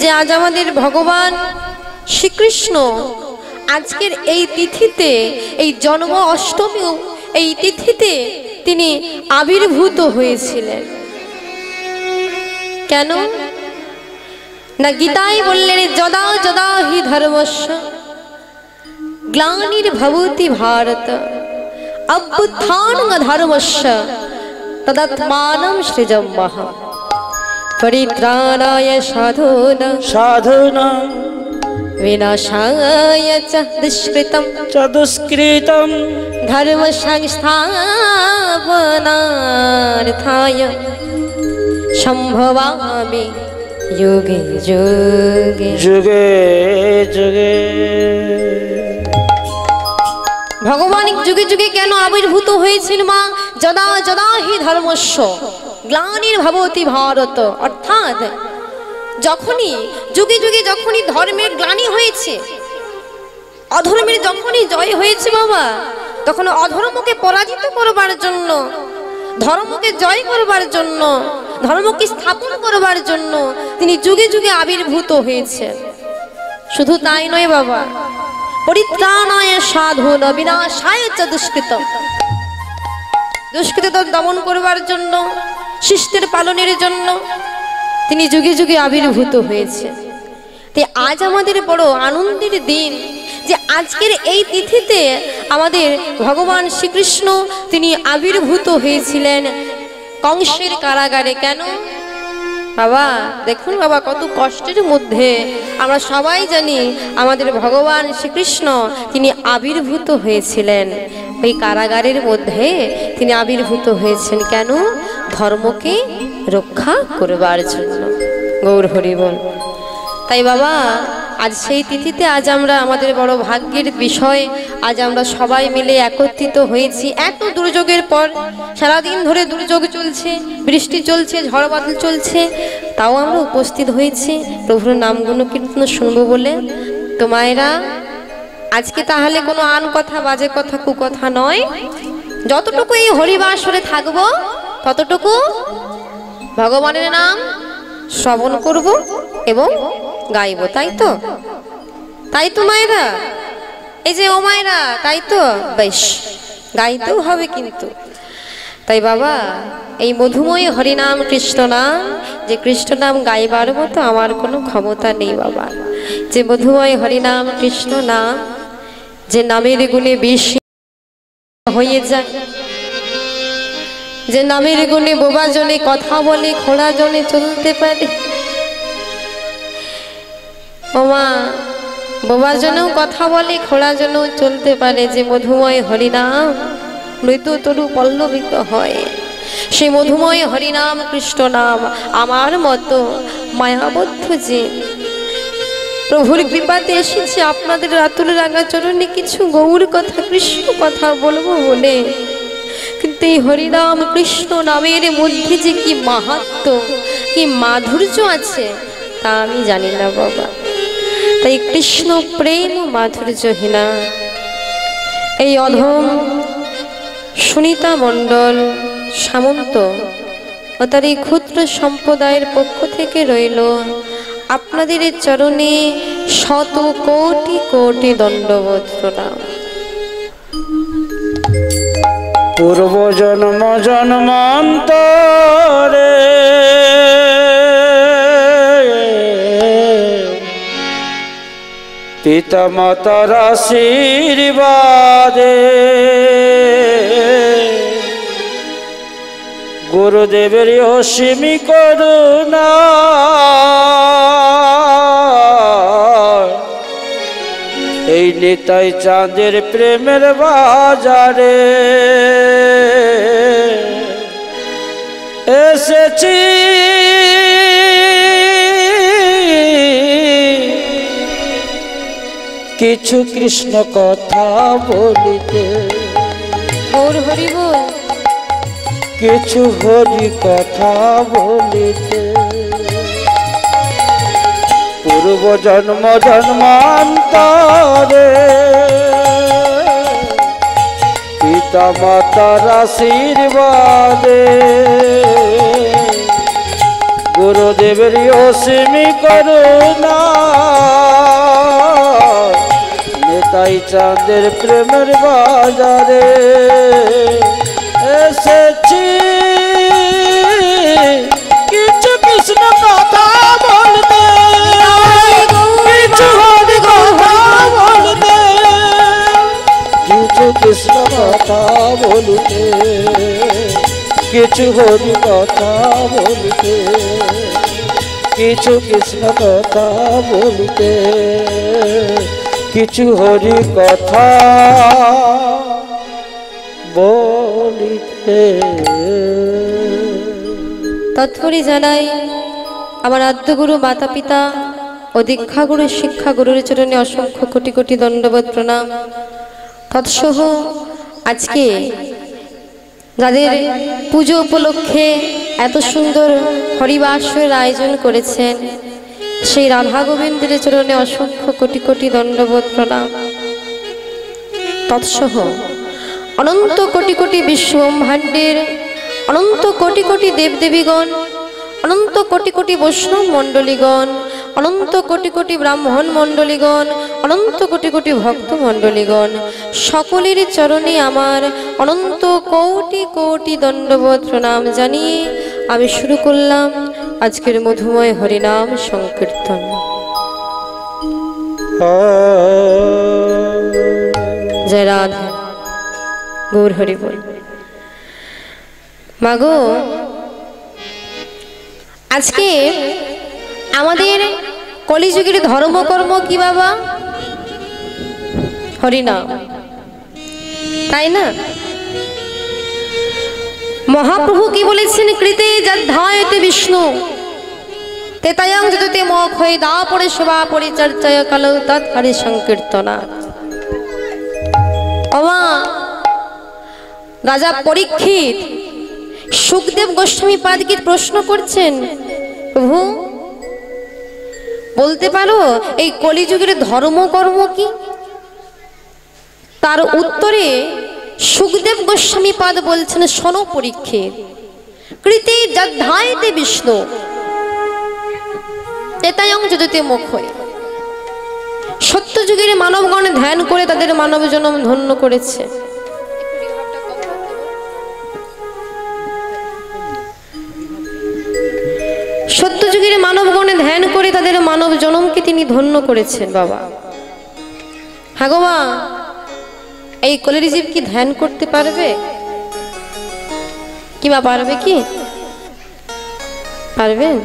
যে আজ আমাদের ভগবান শ্রীকৃষ্ণ আজকের এই তিথিতে, এই জন্ম অষ্টমী এই তিথিতে তিনি আবির্ভূত হয়েছিলেন। কেন না গীতায় বললেন যদা যদা হি ধর্মস্য গ্লানির্ভবতি ভারত অভ্যুত্থান ধর্মস্য তদাত্মানং সৃজম্যহম পরিত্রাণায় সাধূনাং विनाशाय च दुष्कृतं धर्म संस्थापनार्थाय संभवामि युगे युगे जुगे जुगे। भगवान जुगे जुगे केन आविर्भूत হয়েছিল মা? যদা যদা হি ধর্মস্য গ্লানির্ভবতি ভারত, অর্থাৎ যখনই যুগে যুগে যখনই ধর্মের গ্লানি হয়েছে, অধর্মের যখনই জয় হয়েছে বাবা, তখন অধর্মকে পরাজিত করবার জন্য, ধর্মকে জয় করবার জন্য, ধর্মকে স্থাপন করবার জন্য তিনি যুগে যুগে আবির্ভূত হয়েছে। শুধু তাই নয় বাবা, পরিত্রাণায় সাধূন বিনাশায় চ দুষ্কৃতম, দুষ্কৃত দমন করবার জন্য, শিষ্টের পালনের জন্য তিনি যুগে যুগে আবির্ভূত হয়েছে। তাই আজ আমাদের বড় আনন্দের দিন যে আজকের এই তিথিতে আমাদের ভগবান শ্রীকৃষ্ণ তিনি আবির্ভূত হয়েছিলেন কংসের কারাগারে। কেন বাবা? দেখুন বাবা, কত কষ্টের মধ্যে আমরা সবাই জানি আমাদের ভগবান শ্রীকৃষ্ণ তিনি আবির্ভূত হয়েছিলেন। ওই কারাগারের মধ্যে তিনি আবির্ভূত হয়েছেন কেন? ধর্মকে রক্ষা করবার জন্য। গৌর হরি বল। তাই বাবা আজ সেই তিথিতে আজ আমরা আমাদের বড় ভাগ্যের বিষয়, আজ আমরা সবাই মিলে একত্রিত হয়েছি। এত দুর্যোগের পর, সারাদিন ধরে দুর্যোগ চলছে, বৃষ্টি চলছে, ঝড় বাদল চলছে, তাও আমরা উপস্থিত হয়েছি প্রভুর নাম গুণ কীর্তন শুনবো বলে। তো মায়েরা আজকে তাহলে কোনো আন কথা, বাজে কথা, কুকথা নয়, যতটুকু এই হরিবাসরে থাকবো ততটুকু ভগবানের নাম শ্রবণ করব এবং গাইব। তাই তো? তাই তো মায়েরা? এই যে ও মায়েরা, তাই তো? বেশ, গাইতেও হবে কিন্তু। তাই বাবা এই মধুময় হরিনাম কৃষ্ণ নাম, যে কৃষ্ণ নাম গাইবার মতো আমার কোনো ক্ষমতা নেই বাবা। যে মধুময় হরিনাম কৃষ্ণ নাম, যে নামের গুণে বেশি হয়ে যায়, যে নামের গুণে বোবা জনে কথা বলে, খোড়া জনে চলতে পারে। ওমা, বোবা জনেও কথা বলে, খোড়া জনেও চলতে পারে। যে মধুময় হরিনাম মৃত্যু তরু পল্লবিত হয়, সেই মধুময় হরিনাম কৃষ্ণ নাম আমার মতো মায়াবদ্ধ যে প্রভুর কৃপাতে এসেছে আপনাদের রাতুল রাঙা চরণে কিছু গৌর কথা, কৃষ্ণ কথা বলবো বলে। কিন্তু এই হরিনাম কৃষ্ণ নামের মধ্যে যে কি মাহাত্ম্য, কি মাধুর্য আছে তা আমি জানি না বাবা। তাই কৃষ্ণ প্রেম মাধুর্যহীনা এই অধম সুনিতা মণ্ডল সামন্ত ও তার এই ক্ষুদ্র সম্প্রদায়ের পক্ষ থেকে রইল আপনাদের চরণে শত কোটি কোটি দণ্ডবোধ প্রণাম। পূর্ব জন্ম জন্মান্তরে পিতা মাতার আশীর্বাদে গুরুদেবের অসীম করুণা এই নিতাই চাঁদের প্রেমের বাজারে এসেছি কিছু কৃষ্ণ কথা বলিতে। গৌর হরি বল। কিছু হরি কথা বলিতে। পূর্ব জন্ম জন্মান্তরে পিতা মাতার আশীর্বাদে গুরুদেবের অসীমি করুণা নেতাই চাঁদের প্রেমের বাজারে এসেছি কিছু কৃষ্ণ কথা বলতে, কিছু হরি কথা বলতে, কিছু কৃষ্ণ কথা বলতে, কিছু হরি কথা বলতে, কিছু কৃষ্ণ কথা বলতে, কিছু হরি কথা বলিতে। তৎপরই জানাই আমার আদ্যগুরু মাতা পিতা ও দীক্ষাগুরু শিক্ষাগুরুর চরণে অসংখ্য কোটি কোটি দণ্ডবোধ প্রণাম। তৎসহ আজকে যাদের পুজো উপলক্ষে এত সুন্দর হরিবাসরের আয়োজন করেছেন সেই রাধা গোবিন্দের চরণে অসংখ্য কোটি কোটি দণ্ডবোধ প্রণাম। তৎসহ অনন্ত কোটি কোটি বিশ্ব ব্রহ্মাণ্ডের অনন্ত কোটি কোটি দেবদেবীগণ, অনন্ত কোটি কোটি বৈষ্ণব মণ্ডলীগণ, অনন্ত কোটি কোটি ব্রাহ্মণ মণ্ডলীগণ, অনন্ত কোটি কোটি ভক্ত মণ্ডলীগণ, সকলের চরণে আমার অনন্ত কোটি কোটি দণ্ডবোধ প্রণাম জানিয়ে আমি শুরু করলাম আজকের মধুময় হরিনাম সংকীর্তন। জয় রাধা, গৌর হরি বল। মাগো, আজকে আমাদের কলিযুগের ধর্মকর্ম কি বাবা? হরিনাম, তাই না? মহাপ্রভু কি বলেছেন? কৃতে যদ্ধায়তে বিষ্ণু তেতায়ং যদতে মখ হয়ে দা পড়ে সেবা পরিচর্যায় কালো তৎ হরি সংকীর্তনা। ওমা রাজা পরীক্ষিত সুখদেব গোস্বামী পাদকে প্রশ্ন করছেন, প্রভু বলতে পারো এই কলিযুগের ধর্মকর্ম কি? তার উত্তরে সুখদেব গোস্বামী পাদ বলছেন, শোনো পরীক্ষিত, কৃতে যদ্ধায়তে বিষ্ণু তেতায়ং যদতে মুখ হয়ে। সত্যযুগের মানবগণ ধ্যান করে তাদের মানব জন্ম ধন্য করেছে। সত্যযুগের মানবগণে ধ্যান করে তাদের মানব জন্মকে তিনি ধন্য করেছেন বাবা। হ্যাঁ গো মা, এই কলির জীব কি ধ্যান করতে পারবে? কি বা পারবে? কি পারবেন?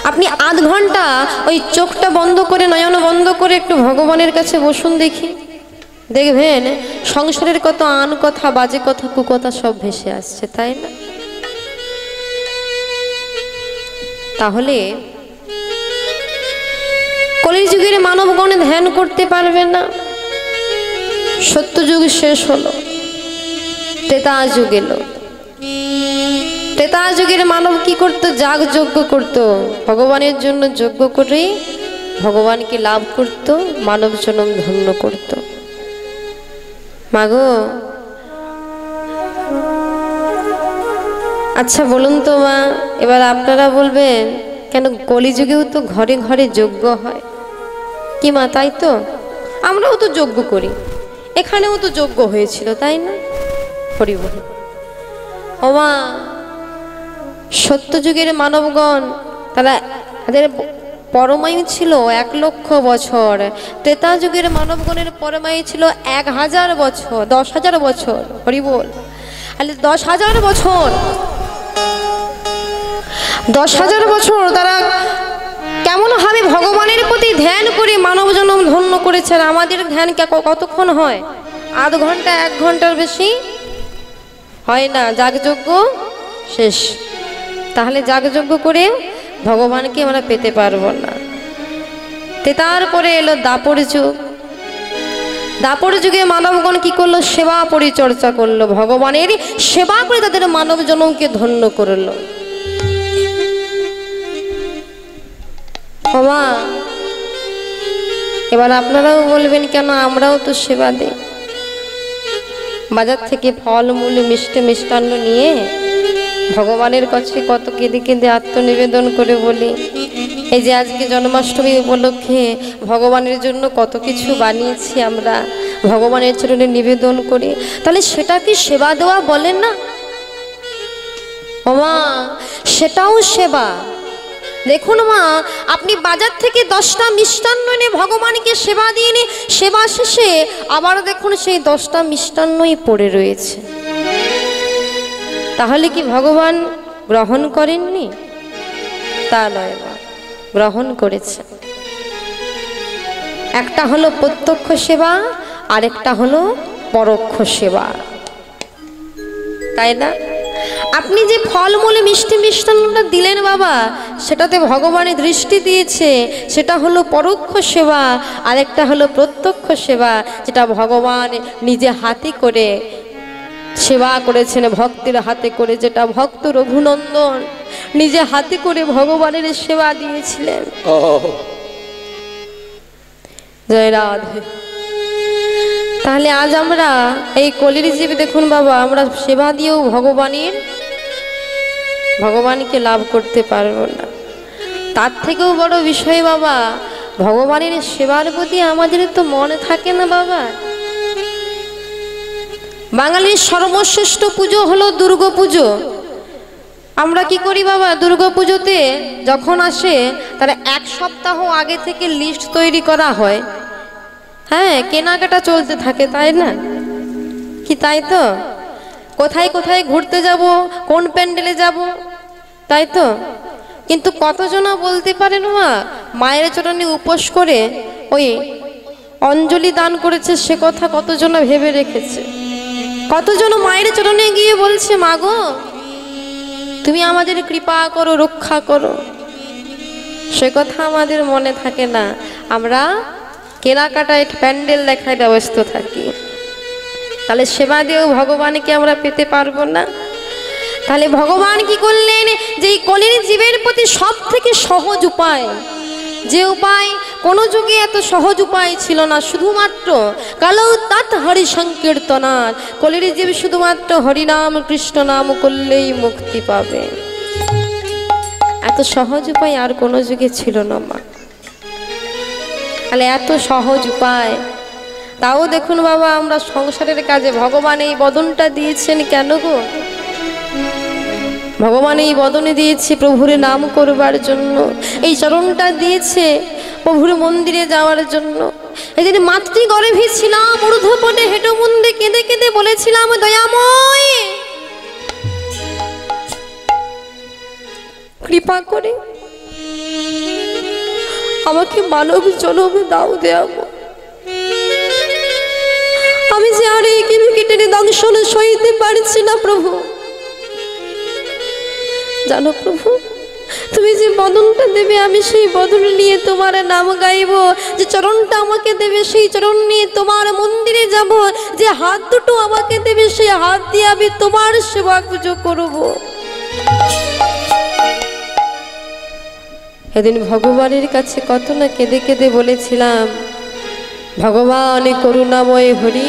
আপনি আধ ঘন্টা ওই চোখটা বন্ধ করে, নয়ন বন্ধ করে একটু ভগবানের কাছে বসুন দেখি, দেখবেন সংসারের কত আন কথা, বাজে কথা, কুকথা সব ভেসে আসছে, তাই না? তাহলে কলির যুগের মানবগণ ধ্যান করতে পারবে না। সত্যযুগ শেষ হলো, ত্রেতা যুগ এলো। ত্রেতা যুগের মানব কি করতো? যাগ যজ্ঞ করতো, ভগবানের জন্য যজ্ঞ করে ভগবানকে লাভ করত, মানব জন্ম ধন্য করত। মাগো, আচ্ছা বলুন তো মা, এবার আপনারা বলবেন কেন কলিযুগেও তো ঘরে ঘরে যজ্ঞ হয়, কি মা? তাই তো, আমরাও তো যজ্ঞ করি, এখানেও তো যজ্ঞ হয়েছিল, তাই না? হরি বল। ও মা, সত্যযুগের মানবগণ তারা তাদের পরমায়ু ছিল 1,00,000 বছর। ত্রেতা যুগের মানবগণের পরমায়ু ছিল 1,000 বছর, 10,000 বছর। হরি বল। 10,000 বছর, 10,000 বছর তারা কেমন ভাবে ভগবানের প্রতি ধ্যান করে মানব জন্ম ধন্য করেছে। আর আমাদের ধ্যান কতক্ষণ হয়? আধ ঘন্টা, 1 ঘন্টার বেশি হয় না, যাগযজ্ঞ শেষ। তাহলে যাগযজ্ঞ করে ভগবানকে আমরা পেতে পারবো না। তারপরে এলো দাপর যুগ। দাপর যুগে মানবগণ কি করলো? সেবা পরিচর্যা করলো, ভগবানের সেবা করে তাদের মানব জন্মকে ধন্য করলো। বাবা, এবার আপনারাও বলবেন কেন আমরাও তো সেবা দিই, বাজার থেকে ফল মূল মিষ্টি মিষ্টান্ন নিয়ে ভগবানের কাছে কত কেঁদে কেঁদে আত্মনিবেদন করে বলি, এই যে আজকে জন্মাষ্টমী উপলক্ষে ভগবানের জন্য কত কিছু বানিয়েছি আমরা, ভগবানের চরণে নিবেদন করি, তাহলে সেটা কি সেবা দেওয়া বলেন না? মা সেটাও সেবা। দেখুন মা, আপনি বাজার থেকে 10টা মিষ্টান্ন এনে ভগবানকে সেবা দিয়ে নে, সেবা শেষে আবার দেখুন সেই 10টা মিষ্টান্নই পড়ে রয়েছে, তাহলে কি ভগবান গ্রহণ করেননি? তা নয় মা, গ্রহণ করেছে। একটা হলো প্রত্যক্ষ সেবা, আরেকটা হলো পরোক্ষ সেবা, তাই না? আপনি যে ফলমূলে মিষ্টি মিষ্টান্নটা দিলেন বাবা, সেটাতে ভগবানের দৃষ্টি দিয়েছে, সেটা হলো পরোক্ষ সেবা। আরেকটা হলো প্রত্যক্ষ সেবা, যেটা ভগবান নিজে হাতে করে সেবা করেছেন, ভক্তের হাতে করে, যেটা ভক্ত রঘুনন্দন নিজে হাতে করে ভগবানের সেবা দিয়েছিলেন। জয় রাধে। তাহলে আজ আমরা এই কলির জীব দেখুন বাবা, আমরা সেবা দিয়েও ভগবানকে লাভ করতে পারবো না। তার থেকেও বড় বিষয় বাবা, ভগবানের সেবার প্রতি আমাদের তো মনে থাকে না বাবা। বাঙালির সর্বশ্রেষ্ঠ পুজো হলো দুর্গা পুজো। আমরা কি করি বাবা, দুর্গা পুজোতে যখন আসে তার 1 সপ্তাহ আগে থেকে লিস্ট তৈরি করা হয়, হ্যাঁ, কেনাকাটা চলতে থাকে, তাই না? কি তাই তো? কোথায় কোথায় ঘুরতে যাব, কোন প্যান্ডেলে যাব, তাই তো? কিন্তু কতজনা বলতে পারেন মা, মায়ের চরণে উপোস করে ওই অঞ্জলি দান করেছে, সে কথা কতজনা ভেবে রেখেছে? কতজন মায়ের চরণে গিয়ে বলছে, মা গো তুমি আমাদের কৃপা করো, রক্ষা করো, সে কথা আমাদের মনে থাকে না। আমরা কেনাকাটায় প্যান্ডেল দেখায় ব্যস্ত থাকি, তাহলে সেবা দিয়েও ভগবানকে আমরা পেতে পারবো না। তাহলে ভগবান কি করলেন, যে এই কলির জীবের প্রতি সব থেকে সহজ উপায়, যে উপায় কোনো যুগে এত সহজ উপায় ছিল না, শুধুমাত্র কালো তাত হরি সংকীর্তনার, কলির জীব শুধুমাত্র হরিনাম কৃষ্ণ নাম করলেই মুক্তি পাবে, এত সহজ উপায় আর কোনো যুগে ছিল না মা। তাহলে এত সহজ উপায়, তাও দেখুন বাবা আমরা সংসারের কাজে ভগবান এই বদনটা দিয়েছেন কেন গো? ভগবান এই বদনে দিয়েছে প্রভুর নাম করবার জন্য, এই চরণটা দিয়েছে প্রভুর মন্দিরে যাওয়ার জন্য। এদিন মাতৃগর্ভে ছিলাম, ঊর্ধ্বপটে হেঁটো মুন্ডে কেঁদে কেঁদে বলেছিলাম, দয়াময় কৃপা করে আমাকে মানব জনম দাও দেয়াবো, আমি যে আর এই কিরকিটের দংশন সইতে পারছি না প্রভু। জানো প্রভু, তুমি যে বদনটা দেবে আমি সেই বদন নিয়ে তোমার নাম গাইব, যে চরণটা আমাকে দেবে সেই চরণ নিয়ে তোমার মন্দিরে যাব, যে হাত দুটো আমাকে দেবে সেই হাত দিয়ে আমি তোমার সেবা পুজো করব। এদিন ভগবানের কাছে কত না কেঁদে কেঁদে বলেছিলাম, ভগবান করুণাময় হরি,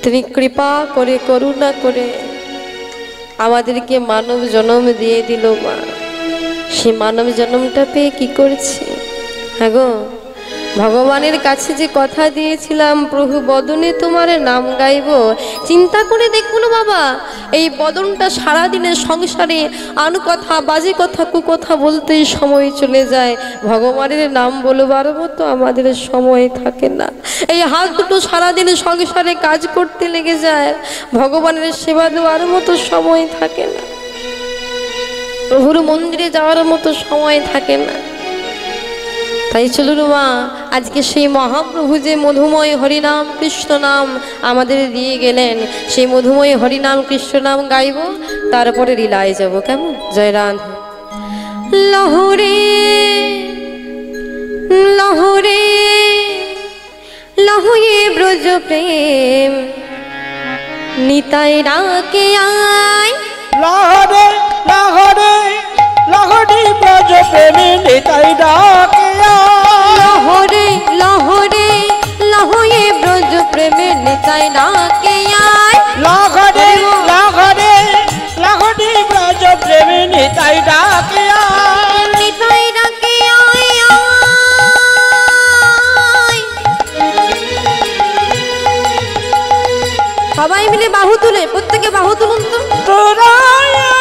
তুমি কৃপা করে করুণা করে আমাদেরকে মানব জন্ম দিয়ে দিল মা। সে মানব জন্মটা পেয়ে কি করছে? হ্যাঁ গো, ভগবানের কাছে যে কথা দিয়েছিলাম প্রভু বদনে তোমার নাম গাইব, চিন্তা করে দেখুন বাবা, এই বদনটা সারাদিনে সংসারে আনু কথা, বাজে কথা, কুকথা বলতেই সময় চলে যায়, ভগবানের নাম বলবার মতো আমাদের সময় থাকে না। এই হাত দুটো সারাদিন সংসারে কাজ করতে লেগে যায়, ভগবানের সেবা দেওয়ার মতো সময় থাকে না, প্রভুর মন্দিরে যাওয়ার মতো সময় থাকে না। তাই চলুন মা, আজকে সেই মহাপ্রভু যে মধুময় হরিনাম কৃষ্ণ নাম আমাদের দিয়ে গেলেন, সেই মধুময় হরিনাম কৃষ্ণ নাম গাইব, তারপরে লীলায় যাব, কেমন? জয় রাধে। লহরে লহরে লহয়ে ব্রজ প্রেম নিতাই ডাকে আয়, লহরে লহরে লহরি ব্রজ প্রেমী নিতাই ডাকে আয়, লহরে লহরে লহয়ে ব্রজ প্রেমে নিতাই ডাকে আয়, লহরে লহরে সবাই মিলে বাহু তুলে, প্রত্যেকে বাহু তুলুন তো। তোরায়